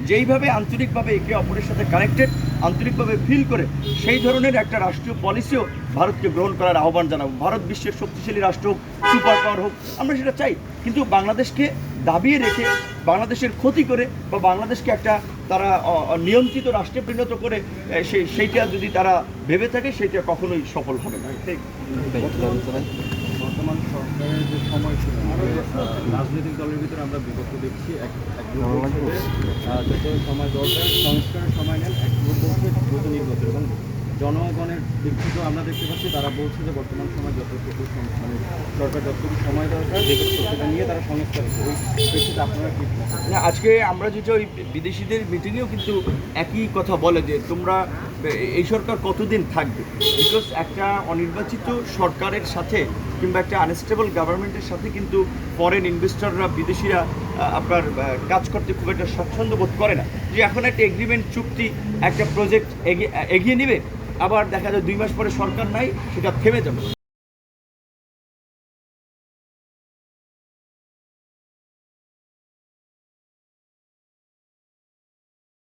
যেইভাবে আন্তরিকভাবে একে অপরের সাথে কানেক্টেড, আন্তরিকভাবে ফিল করে সেই ধরনের একটা রাষ্ট্রীয় পলিসিও ভারতকে গ্রহণ করার আহ্বান জানাবো। ভারত বিশ্বের শক্তিশালী রাষ্ট্র হোক, সুপার পাওয়ার হোক, আমরা সেটা চাই, কিন্তু বাংলাদেশকে দাবিয়ে রেখে, বাংলাদেশের ক্ষতি করে বা বাংলাদেশকে একটা তারা নিয়ন্ত্রিত রাষ্ট্রে পরিণত করে সেইটা যদি তারা ভেবে থাকে, সেইটা কখনোই সফল হবে না। বর্তমান সরকারের যে সময় ছিল, রাজনৈতিক দলের ভিতরে আমরা বিভক্ত দেখছি। এক গ্রুপ বলছে যত সময় দরকার সংস্কারের সময় নেন, এক গ্রুপ বলছে দ্রুত নির্বাচন, এবং জনগণের দিক থেকেও আমরা দেখতে পাচ্ছি তারা বলছে যে বর্তমান সময় যতটুকু মানে সরকার যতটুকু সময় দরকার সেটা নিয়ে তারা সংস্কার হচ্ছে। ওই প্রেক্ষিতে আপনারা কি না, আজকে আমরা যেটা ওই বিদেশিদের মিটিংয়েও কিন্তু একই কথা বলে যে তোমরা এই সরকার কতদিন থাকবে, বিকজ একটা অনির্বাচিত সরকারের সাথে কিংবা একটা আনস্টেবল গভর্নমেন্টের সাথে কিন্তু ফরেন ইনভেস্টররা, বিদেশিরা আপনার কাজ করতে খুব একটা স্বাচ্ছন্দ্য বোধ করে না। যে এখন একটা এগ্রিমেন্ট, চুক্তি, একটা প্রজেক্ট এগিয়ে নেবে, আবার দেখা যায় 2 মাস পরে সরকার নাই, সেটা থেমে যাবে।